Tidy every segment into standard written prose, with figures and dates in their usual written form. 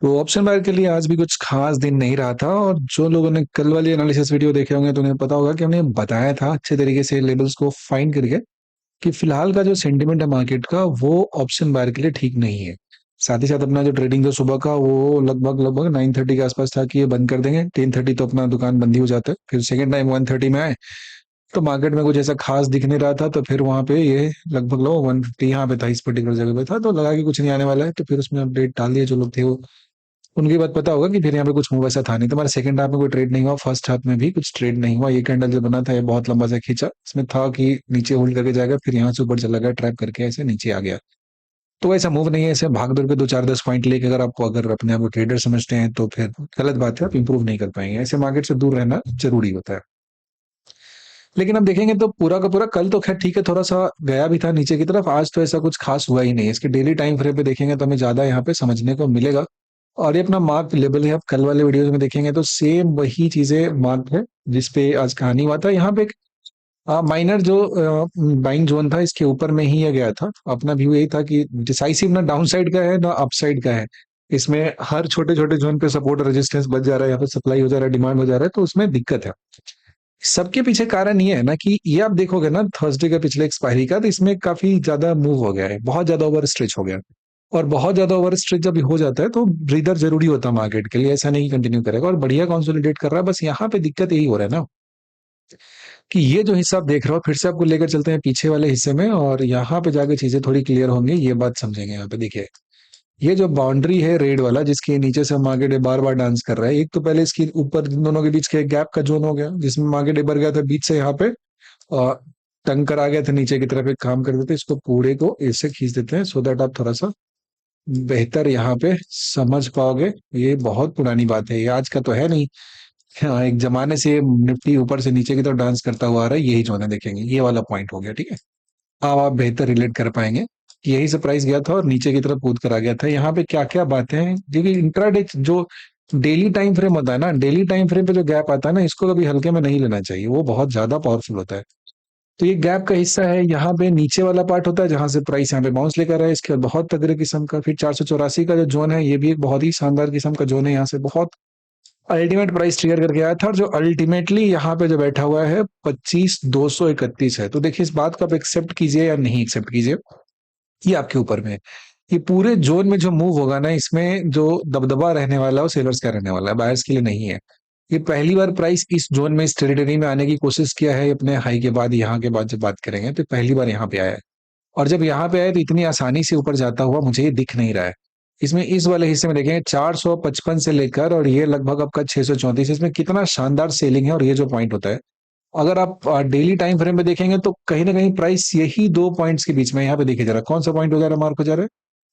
तो option buyer के लिए आज भी कुछ खास दिन नहीं रहा था। और जो लोगों ने कल वाली एनालिसिस वीडियो देखे होंगे तो उन्हें पता होगा कि हमने बताया था अच्छे तरीके से लेवल्स को फाइंड करके कि फिलहाल का जो सेंटिमेंट है मार्केट का वो ऑप्शन बायर के लिए ठीक नहीं है। साथ ही साथ अपना जो ट्रेडिंग था सुबह का वो लगभग लगभग 9:30 के आसपास था कि ये बंद कर देंगे। 10:30 तो अपना दुकान बंद ही हो जाता है। फिर सेकंड टाइम 1:30 में आए तो मार्केट में कुछ ऐसा खास दिख नहीं रहा था, तो फिर वहां पे ये लगभग लो 150 यहाँ पे था, इस पर्टिकुलर जगह पे था, तो लगा कि कुछ नहीं आने वाला है, तो फिर उसमें अपडेट डाल दिए जो लोग थे वो। उनकी बात पता होगा कि फिर यहाँ पे कुछ मूव ऐसा था नहीं। तुम्हारे सेकंड हाफ में कोई ट्रेड नहीं हुआ, फर्स्ट हाफ में भी कुछ ट्रेड नहीं हुआ। ये कैंडल जो बना था ये बहुत लंबा सा खींचा, इसमें था कि नीचे होल्ड करके जाएगा, फिर यहाँ से ऊपर चला गया, ट्रैप करके ऐसे नीचे आ गया। तो ऐसा मूव नहीं है, ऐसे भाग दौड़ के दो चार 10 पॉइंट लेके अगर आपको अगर अपने आप को ट्रेडर समझते हैं तो फिर गलत बात है, आप इंप्रूव नहीं कर पाएंगे। ऐसे मार्केट से दूर रहना जरूरी होता है। लेकिन हम देखेंगे तो पूरा का पूरा कल तो खैर ठीक है, थोड़ा सा गया भी था नीचे की तरफ। आज तो ऐसा कुछ खास हुआ ही नहीं है। इसके डेली टाइम फ्रेम पे देखेंगे तो हमें ज्यादा यहाँ पे समझने को मिलेगा। और ये अपना मार्क लेवल है, आप कल वाले वीडियोस में देखेंगे तो सेम वही चीजें मार्क है जिसपे आज कहानी हुआ था। यहाँ पे एक माइनर जो बाइंग जोन था इसके ऊपर में ही ये गया था। अपना व्यू यही था कि डिसाइसिव ना डाउन साइड का है ना अप साइड का है। इसमें हर छोटे छोटे जोन पे सपोर्ट रेजिस्टेंस बच जा रहा है, यहाँ पे सप्लाई हो जा रहा है, डिमांड हो जा रहा है, तो उसमें दिक्कत है। सबके पीछे कारण ये है ना कि ये आप देखोगे ना थर्सडे का पिछले एक्सपायरी का, तो इसमें काफी ज्यादा मूव हो गया है, बहुत ज्यादा ओवर स्ट्रेच हो गया। और बहुत ज्यादा ओवर स्ट्रेच जब हो जाता है तो ब्रीदर जरूरी होता है मार्केट के लिए। ऐसा नहीं कंटिन्यू करेगा और बढ़िया कंसोलिडेट कर रहा है। बस यहाँ पे दिक्कत यही हो रहा है ना कि ये जो हिस्सा आप देख रहे हो, फिर से आपको लेकर चलते हैं पीछे वाले हिस्से में, और यहाँ पे जाके चीजें थोड़ी क्लियर होंगी, ये बात समझेंगे। यहाँ पे देखिए, ये जो बाउंड्री है रेड वाला जिसके नीचे से मार्केट बार बार डांस कर रहा है, एक तो पहले इसकी ऊपर इन दोनों के बीच के गैप का जोन हो गया जिसमें मार्केट एक बार गया था बीच से यहाँ पे, और टंकर आ गया था नीचे की तरफ। एक काम कर देते हैं, इसको पूरे को ऐसे खींच देते हैं सो दैट आप थोड़ा सा बेहतर यहाँ पे समझ पाओगे। ये बहुत पुरानी बात है, ये आज का तो है नहीं। हाँ, एक जमाने से निफ्टी ऊपर से नीचे की तरफ डांस करता हुआ आ रहा है, यही जो है देखेंगे ये वाला पॉइंट हो गया, ठीक है। अब आप बेहतर रिलेट कर पाएंगे कि यही से प्राइस गया था और नीचे की तरफ कूद कर आ गया था। यहाँ पे क्या क्या बातें हैं, क्योंकि इंट्राडे जो डेली टाइम फ्रेम होता है ना, डेली टाइम फ्रेम पे जो गैप आता है ना, इसको कभी हल्के में नहीं लेना चाहिए, वो बहुत ज्यादा पावरफुल होता है। तो ये गैप का हिस्सा है, यहाँ पे नीचे वाला पार्ट होता है जहां से प्राइस यहाँ पे बाउंस लेकर आया। इसके बाद बहुत तगड़े किस्म का फिर 484 का जो जोन है, ये भी एक बहुत ही शानदार किस्म का जोन है। यहाँ से बहुत अल्टीमेट प्राइस ट्रिगर करके आया था, और जो अल्टीमेटली यहाँ पे जो बैठा हुआ है 25,231 है। तो देखिए, इस बात को आप एक्सेप्ट कीजिए या नहीं एक्सेप्ट कीजिए, ये आपके ऊपर में है। ये पूरे जोन में जो मूव होगा ना, इसमें जो दबदबा रहने वाला है वो सेलर्स का रहने वाला है, बायर्स के लिए नहीं है। ये पहली बार प्राइस इस जोन में इस टेरिटरी में आने की कोशिश किया है अपने हाई के बाद। यहाँ के बाद जब बात करेंगे तो पहली बार यहाँ पे आया है, और जब यहाँ पे आया तो इतनी आसानी से ऊपर जाता हुआ मुझे ये दिख नहीं रहा है। इसमें इस वाले हिस्से में देखेंगे 455 से लेकर और ये लगभग आपका 634, इसमें कितना शानदार सेलिंग है। और ये जो पॉइंट होता है, अगर आप डेली टाइम फ्रेम में देखेंगे तो कहीं ना कहीं प्राइस यही दो पॉइंट्स के बीच में, यहाँ पे देखिए जरा कौन सा पॉइंट हो जा रहा है, मार्क हो जा रहा है।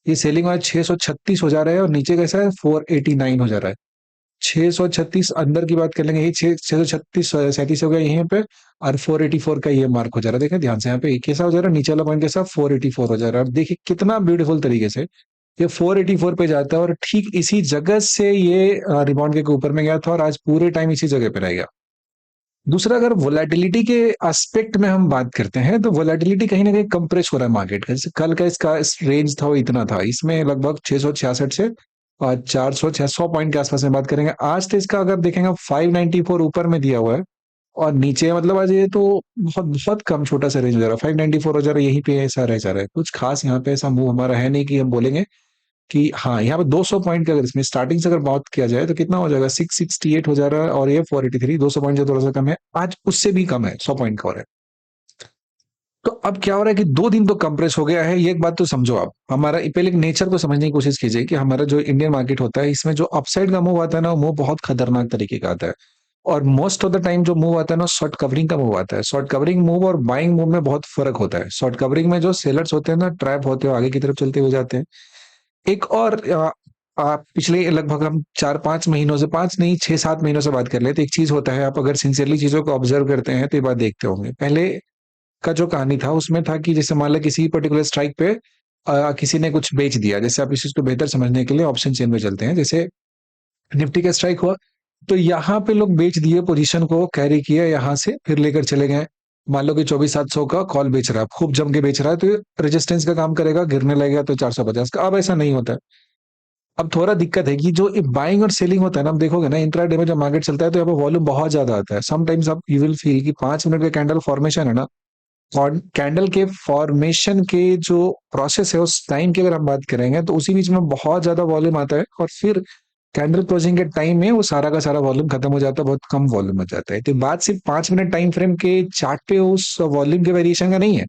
ये सेलिंग वाला 636 हो जा रहा है, और नीचे कैसा है 489 हो जा रहा है। 636 अंदर की बात कर लेंगे, ये 636 37 हो गया यहीं पे, और 484 का ये मार्क हो जा रहा है। देखें ध्यान से, यहाँ पे एक कैसा हो जा रहा है, नीचे वाला पॉइंट कैसा 484 हो जा रहा है। और देखिए कितना ब्यूटीफुल तरीके से ये 484 पे जाता है, और ठीक इसी जगह से ये रिबाउंड के ऊपर में गया था और आज पूरे टाइम इसी जगह पे रह गया। दूसरा, अगर वोलेटिलिटी के एस्पेक्ट में हम बात करते हैं तो वोलेटिलिटी कहीं ना कहीं कंप्रेस हो रहा है मार्केट का। जैसे कल का इसका रेंज था वो इतना था, इसमें लगभग 666 से और 400 600 पॉइंट के आसपास में बात करेंगे। आज तो इसका अगर देखेंगे 594 ऊपर में दिया हुआ है, और नीचे मतलब आज ये तो बहुत बहुत कम छोटा सा रेंज हो जा रहा है, 594 हो जा रहा है, यहीं पे ऐसा रह जा रहा है। कुछ खास यहाँ पे ऐसा मूव हमारा है नहीं कि हम बोलेंगे कि हाँ यहाँ पे 200 पॉइंट का, अगर इसमें स्टार्टिंग से अगर बात किया जाए तो कितना हो जाएगा 668 हो जा रहा है, और ये 483, 200 पॉइंट जो थोड़ा सा कम है, आज उससे भी कम है, 100 पॉइंट का हो रहा है। तो अब क्या हो रहा है कि 2 दिन तो कंप्रेस हो गया है। ये एक बात तो समझो आप, हमारा पहले नेचर को समझने की कोशिश कीजिए कि हमारा जो इंडियन मार्केट होता है इसमें जो अपसाइड का मूव आता है ना, वो बहुत खतरनाक तरीके का आता है। और मोस्ट ऑफ द टाइम जो मूव आता है ना, शॉर्ट कवरिंग का मूव आता है। शॉर्ट कवरिंग मूव और बाइंग मूव में बहुत फर्क होता है। शॉर्ट कवरिंग में जो सेलर्स होते हैं ना, ट्रैप होते हैं, आगे की तरफ चलते हुए जाते हैं। एक और आप पिछले लगभग हम 4-5 महीनों से, 5 नहीं 6-7 महीनों से बात कर ले, तो एक चीज होता है, आप अगर सिंसियरली चीजों को ऑब्जर्व करते हैं तो ये बात देखते होंगे। पहले का जो कहानी था उसमें था कि जैसे मान लो किसी पर्टिकुलर स्ट्राइक पे किसी ने कुछ बेच दिया। जैसे आप इस चीज को बेहतर समझने के लिए ऑप्शन चेन में चलते हैं। जैसे निफ्टी का स्ट्राइक हुआ तो यहाँ पे लोग बेच दिए, पोजीशन को कैरी किया यहाँ से, फिर लेकर चले गए। मान लो कि 24,700 का कॉल बेच रहा है, खूब जम के बेच रहा है, तो रेजिस्टेंस का काम करेगा, गिरने लगेगा तो 450 का। अब ऐसा नहीं होता है। अब थोड़ा दिक्कत है कि जो बाइंग और सेलिंग होता है ना, आप देखोगे ना इंट्राडे में जब मार्केट चलता है तो यहाँ पे वॉल्यूम बहुत ज्यादा आता है। समटाइम्स आप यू विल फील कि 5 मिनट का कैंडल फॉर्मेशन है ना, और कैंडल के फॉर्मेशन के जो प्रोसेस है उस टाइम की अगर हम बात करेंगे तो उसी बीच में बहुत ज्यादा वॉल्यूम आता है, और फिर कैंडल क्लोजिंग के टाइम में वो सारा का सारा वॉल्यूम खत्म हो जाता है, बहुत कम वॉल्यूम हो जाता है। तो बात सिर्फ 5 मिनट टाइम फ्रेम के चार्ट पे उस वॉल्यूम के वेरिएशन का नहीं है,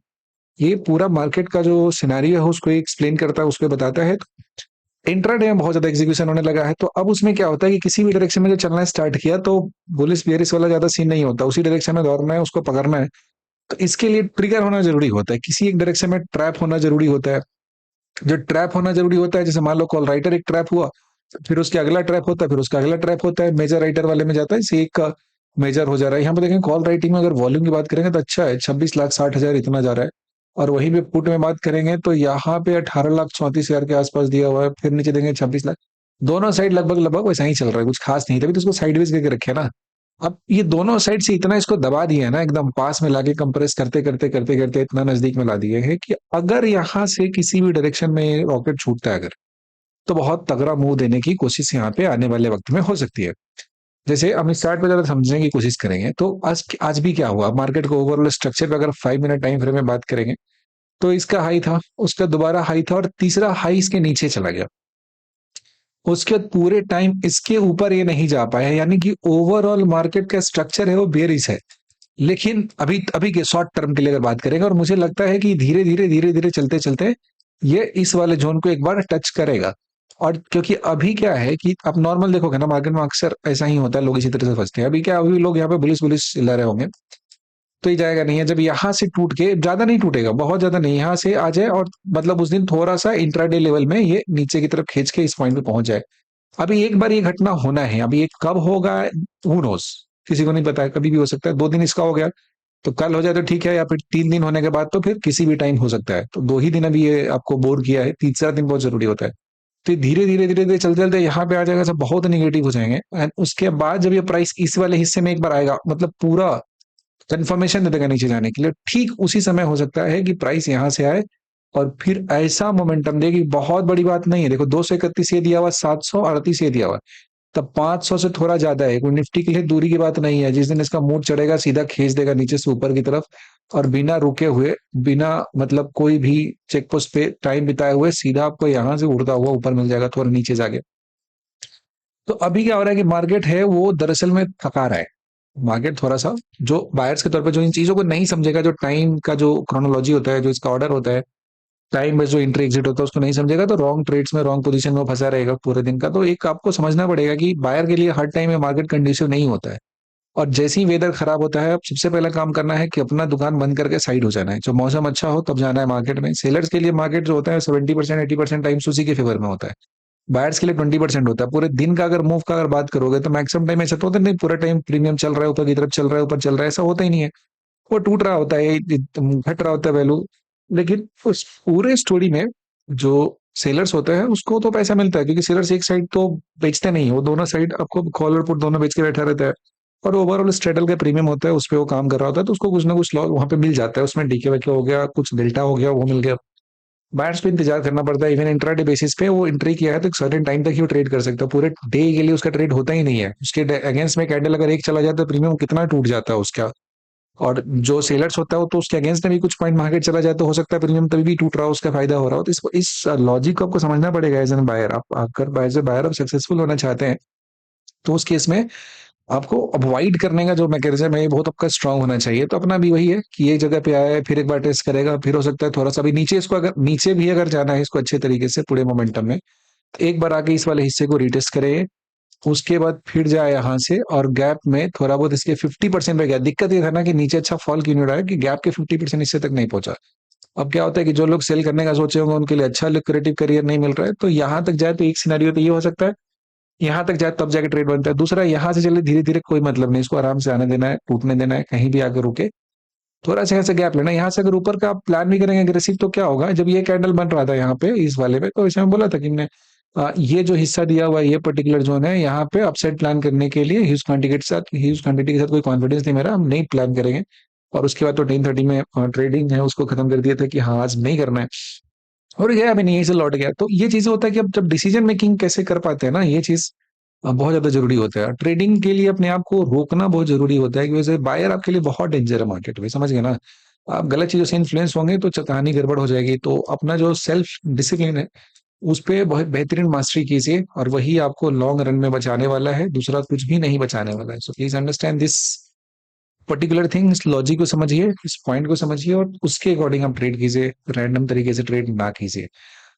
ये पूरा मार्केट का जो सिनेरियो है उसको एक्सप्लेन करता है, उसको बताता है। इंट्राडे में बहुत ज्यादा एग्जीक्यूशन होने लगा है, तो अब उसमें क्या होता है कि किसी भी डायरेक्शन में जो चलना स्टार्ट किया तो बुलिश बेरिश वाला ज्यादा सीन नहीं होता, उसी डायरेक्शन में दौड़ना है, उसको पकड़ना है। तो इसके लिए ट्रिगर होना जरूरी होता है, किसी एक डायरेक्शन में ट्रैप होना जरूरी होता है। जो ट्रैप होना जरूरी होता है, जैसे मान लो कॉल राइटर एक ट्रैप हुआ, फिर उसके अगला ट्रैप होता है, फिर उसका अगला ट्रैप होता है, मेजर राइटर वाले में जाता है, इसे एक का मेजर हो जा रहा है। यहाँ पे देखें कॉल राइटिंग में अगर वॉल्यूम की बात करेंगे तो अच्छा है, 26,60,000 इतना जा रहा है। और वहीं पे पुट में बात करेंगे तो यहाँ पे 18,34,000 के आसपास दिया हुआ है, फिर नीचे देंगे 26 लाख। दोनों साइड लगभग लगभग वैसा ही चल रहा है, कुछ खास नहीं, तभी तो उसको साइडवेज करके रखे ना। अब ये दोनों साइड से इतना इसको दबा दिया है ना, एकदम पास में लाके कंप्रेस करते करते करते करते इतना नजदीक में ला दिए है कि अगर यहाँ से किसी भी डायरेक्शन में रॉकेट छूटता है अगर, तो बहुत तगड़ा मुंह देने की कोशिश यहाँ पे आने वाले वक्त में हो सकती है। जैसे हम इस चार्ट पे ज्यादा समझने की कोशिश करेंगे तो आज आज भी क्या हुआ मार्केट को ओवरऑल स्ट्रक्चर पे, अगर 5 मिनट टाइम फ्रेम में बात करेंगे तो इसका हाई था, उसका दोबारा हाई था, और तीसरा हाई इसके नीचे चला गया। उसके बाद पूरे टाइम इसके ऊपर ये नहीं जा पाया, यानी कि ओवरऑल मार्केट का स्ट्रक्चर है वो बेरिश है। लेकिन अभी अभी के शॉर्ट टर्म के लिए अगर बात करेंगे, और मुझे लगता है कि धीरे धीरे धीरे धीरे चलते चलते ये इस वाले जोन को एक बार टच करेगा। और क्योंकि अभी क्या है कि आप नॉर्मल देखोगे ना मार्केट में अक्सर ऐसा ही होता है, लोग इसी तरह से फंसते हैं। अभी क्या, अभी लोग यहाँ पे पुलिस पुलिस चिल्ला रहे होंगे, तो ये जाएगा नहीं है। जब यहाँ से टूट के, ज्यादा नहीं टूटेगा, बहुत ज्यादा नहीं, यहाँ से आ जाए और मतलब उस दिन थोड़ा सा इंट्राडे लेवल में ये नीचे की तरफ खींच के इस पॉइंट पे पहुंच जाए। अभी एक बार ये घटना होना है, अभी ये कब होगा हू नोस, किसी को नहीं पता है, कभी भी हो सकता है। 2 दिन इसका हो गया तो कल हो जाए तो ठीक है, या फिर 3 दिन होने के बाद तो फिर किसी भी टाइम हो सकता है। तो 2 ही दिन अभी ये आपको बोर किया है, तीसरा दिन बहुत जरूरी होता है। तो धीरे धीरे धीरे धीरे चलते चलते यहाँ पे आ जाएगा, सब बहुत निगेटिव हो जाएंगे, एंड उसके बाद जब ये प्राइस इस वाले हिस्से में एक बार आएगा, मतलब पूरा कंफर्मेशन दे देगा नीचे जाने के लिए, ठीक उसी समय हो सकता है कि प्राइस यहाँ से आए और फिर ऐसा मोमेंटम देगी। बहुत बड़ी बात नहीं है, देखो 231 ये दिया हुआ, 738 ये दिया हुआ, तब 500 से थोड़ा ज्यादा है, कोई निफ्टी के लिए दूरी की बात नहीं है। जिस दिन इसका मूड चढ़ेगा सीधा खींच देगा नीचे से ऊपर की तरफ, और बिना रुके हुए, बिना मतलब कोई भी चेक पोस्ट पे टाइम बिताए हुए सीधा आपको यहाँ से उड़ता हुआ ऊपर मिल जाएगा थोड़ा नीचे जाके। तो अभी क्या हो रहा है कि मार्केट है वो दरअसल में थका रहा है। मार्केट थोड़ा सा जो बायर्स के तौर पे जो इन चीजों को नहीं समझेगा, जो टाइम का जो क्रोनोलॉजी होता है, जो इसका ऑर्डर होता है, टाइम में जो एंट्री एग्जिट होता है उसको नहीं समझेगा, तो रॉन्ग ट्रेड्स में रॉन्ग पोजीशन में वो फंसा रहेगा पूरे दिन का। तो एक आपको समझना पड़ेगा कि बायर के लिए हर टाइम में मार्केट कंडीशन नहीं होता है। और जैसे ही वेदर खराब होता है, अब सबसे पहला काम करना है कि अपना दुकान बंद करके साइड हो जाना है। जब मौसम अच्छा हो तब जाना है मार्केट में। सेलर्स के लिए मार्केट जो होता है 70% 80% टाइम्स उसी के फेवर में होता है। बायर्स के लिए 20% होता है। पूरे दिन का अगर मूव का अगर बात करोगे तो मैक्सिमम टाइम ऐसा तो होता नहीं पूरा टाइम प्रीमियम चल रहा है, ऊपर की तरफ चल रहा है, ऊपर चल रहा है, ऐसा होता ही नहीं है। वो टूट रहा होता है, घट रहा होता है वैल्यू। लेकिन उस पूरे स्टोरी में जो सेलर्स होते हैं उसको तो पैसा मिलता है, क्योंकि सेलर्स एक साइड तो बेचते नहीं, वो दोनों साइड आपको कॉल और पुट दोनों बेच के बैठा रहता है। और ओवरऑल स्ट्रेडल का प्रीमियम होता है, उस पर वो काम कर रहा होता है, तो उसको कुछ ना कुछ लॉस वहां पे मिल जाता है। उसमें डीके वेके हो गया, कुछ डेल्टा हो गया, वो मिल गया। बायर्स पे इंतजार करना पड़ता है। इवन इंट्राडे बेसिस पे वो एंट्री किया है तो एक सर्टेन टाइम तक ही वो ट्रेड कर सकता है, पूरे डे के लिए उसका ट्रेड होता ही नहीं है। उसके अगेंस्ट में कैंडल अगर एक चला जाता है, प्रीमियम कितना टूट जाता है उसका। और जो सेलर्स होता है वो तो उसके अगेंस्ट में भी कुछ पॉइंट मार्केट चला जाए तो हो सकता है प्रीमियम तभी भी टूट रहा हो, उसका फायदा हो रहा हो। तो इसको इस लॉजिक को आपको समझना पड़ेगा एज एन बायर। आप अगर बायर से बायर आप सक्सेसफुल होना चाहते हैं तो उस केस में आपको अवॉइड करने का जो मैकेनिज्म है ये बहुत आपका स्ट्रांग होना चाहिए। तो अपना भी वही है कि एक जगह पे आया है, फिर एक बार टेस्ट करेगा, फिर हो सकता है थोड़ा सा भी नीचे, इसको अगर नीचे भी अगर जाना है इसको अच्छे तरीके से पूरे मोमेंटम में, तो एक बार आके इस वाले हिस्से को रिटेस्ट करे, उसके बाद फिर जाए यहाँ से और गैप में थोड़ा बहुत इसके 50% पे गया। दिक्कत ये था ना कि नीचे अच्छा फॉल क्यों नहीं रहा है कि गैप के 50% इससे तक नहीं पहुंचा। अब क्या होता है कि जो लोग सेल करने का सोचे होंगे उनके लिए अच्छा लुक्रेटिव करियर नहीं मिल रहा है, तो यहाँ तक जाए तो एक सिनेरियो तो ये हो सकता है, यहाँ तक जाए तब जाके ट्रेड बनता है। दूसरा, यहाँ से चले धीरे धीरे कोई मतलब नहीं, इसको आराम से आने देना है, टूटने देना है, कहीं भी आकर रुके, थोड़ा सा ऐसे गैप लेना। यहाँ से अगर ऊपर का आप प्लान भी करेंगे अग्रेसिव तो क्या होगा, जब ये कैंडल बन रहा था यहाँ पे इस वाले पे, तो इसमें बोला था कि हमने ये जो हिस्सा दिया हुआ है ये पर्टिकुलर जोन है, यहाँ पे अपसाइड प्लान करने के लिए ह्यूज क्वांटिटी के साथ कोई कॉन्फिडेंस नहीं मेरा, हम नहीं प्लान करेंगे। और उसके बाद तो 10:30 में ट्रेडिंग है उसको खत्म कर दिया था कि हाँ आज नहीं करना है। और गया अभी यहीं से लौट गया। तो ये चीज़ होता है कि अब जब डिसीजन मेकिंग कैसे कर पाते हैं ना, ये चीज़ बहुत ज़्यादा ज़रूरी होता है। ट्रेडिंग के लिए अपने आप को रोकना बहुत ज़रूरी होता है कि वैसे बायर आपके लिए बहुत डेंजर है मार्केट में, समझ गए ना? आप गलत चीज़ों से इन्फ्लुएंस होंगे तो कहानी गड़बड़ हो जाएगी। तो अपना जो सेल्फ डिसिप्लिन है, उस पे बहुत बेहतरीन मास्टरी कीजिए और वही आपको लॉन्ग रन में बचाने वाला है, दूसरा कुछ भी नहीं बचाने वाला है। So please understand this particular thing, इस लॉजिक को समझिए, इस पॉइंट को समझिए और उसके अकॉर्डिंग आप ट्रेड कीजिए, रैंडम तरीके से ट्रेड ना कीजिए।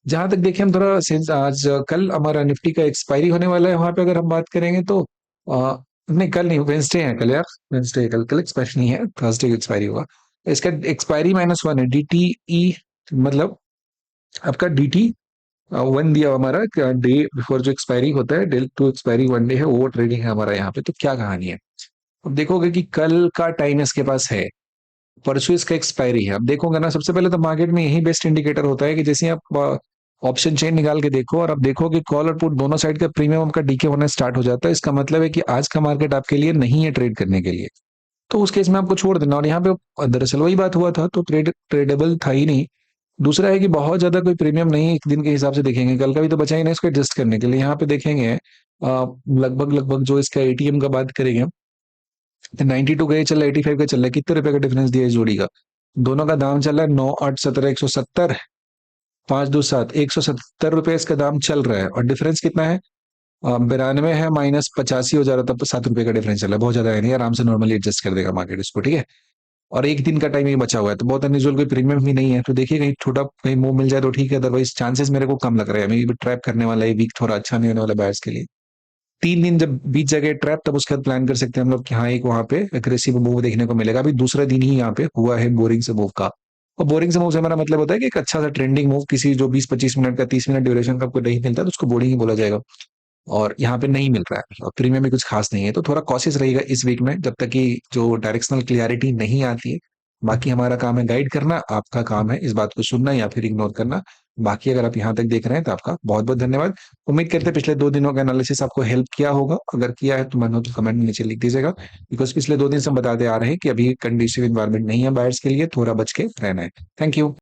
जहां तक देखिए हम थोड़ा सिंस आज कल हमारा निफ्टी का एक्सपायरी होने वाला है, वहां पे अगर हम बात करेंगे तो नहीं कल नहीं, वेंसडे है कल यार, वेंसडे कल, कल एक्सपायरी नहीं है, थर्सडे को एक्सपायरी हुआ। इसका एक्सपायरी -1 है, DTE, मतलब आपका DT वन दिया हमारा डे बिफोर जो एक्सपायरी होता है, डे टू एक्सपायरी 1 डे है, ओवर ट्रेडिंग है हमारा यहाँ पे। तो क्या कहानी है, अब देखोगे कि कल का टाइम इसके पास है, परसों इसका एक्सपायरी है। अब देखोगे ना, सबसे पहले तो मार्केट में यही बेस्ट इंडिकेटर होता है कि जैसे आप ऑप्शन चेन निकाल के देखो और आप देखो कि कॉल और पुट दोनों साइड का प्रीमियम आपका डीके होना स्टार्ट हो जाता है, इसका मतलब है कि आज का मार्केट आपके लिए नहीं है ट्रेड करने के लिए। तो उस केस में आपको छोड़ देना। और यहाँ पे दरअसल वही बात हुआ था, तो ट्रेडेबल था ही नहीं। दूसरा है कि बहुत ज्यादा कोई प्रीमियम नहीं है, एक दिन के हिसाब से देखेंगे, कल का भी तो बचा ही नहीं इसको एडजस्ट करने के लिए। यहाँ पे देखेंगे लगभग लगभग जो इसका एटीएम का बात करेंगे, 92 का ये चल रहा है, 85 का चल रहा है, कितने रुपए का डिफरेंस दिया इस जोड़ी का? दोनों का दाम चल रहा है 9, 8, 17, 170, 5, 2, 7, 170 रुपए इसका दाम चल रहा है। और डिफरेंस कितना है? 92 है, -85 हो जा रहा था, तब 7 रुपए का डिफरेंस चल रहा है। बहुत ज्यादा है नहीं, आराम से नॉर्मली एडजस्ट कर देगा मार्केट इसको, ठीक है। और एक दिन का टाइम ही बचा हुआ है, तो बहुत अनयूजुअल कोई प्रीमियम भी नहीं है। तो देखिए कहीं छोटा कहीं मूव मिल जाए तो ठीक है, अदरवाइज चांसेस मेरे को कम लग रहे हैं। मे भी ट्रैप करने वाला है, वीक थोड़ा अच्छा नहीं होने वाला बायर्स के लिए। 3 दिन जब बीत जाएगा ट्रैप, तब उसके बाद प्लान कर सकते हैं हम लोग कि हाँ एक वहां पे एग्रेसिव मूव देखने को मिलेगा। अभी दूसरा दिन ही यहाँ पे हुआ है बोरिंग से मूव का। और बोरिंग से मूव से हमारा मतलब होता है कि एक अच्छा सा ट्रेंडिंग मूव किसी जो 20-25 मिनट का, 30 मिनट ड्यूरेशन का आपको नहीं मिलता, तो उसको बोरिंग ही बोला जाएगा। और यहाँ पे नहीं मिल रहा है और प्रीमियम भी कुछ खास नहीं है, तो थोड़ा कॉशियस रहेगा इस वीक में, जब तक कि जो डायरेक्शनल क्लियरिटी नहीं आती है। बाकी हमारा काम है गाइड करना, आपका काम है इस बात को सुनना या फिर इग्नोर करना। बाकी अगर आप यहाँ तक देख रहे हैं तो आपका बहुत बहुत धन्यवाद। उम्मीद करते हैं पिछले 2 दिनों का एनालिसिस आपको हेल्प किया होगा। अगर किया है तो मानो तो कमेंट में नीचे लिख दीजिएगा, बिकॉज पिछले 2 दिन से हम बताते आ रहे हैं कि अभी कंडीसिव इन्वायरमेंट नहीं है बायर्स के लिए, थोड़ा बच के रहना है। Thank you.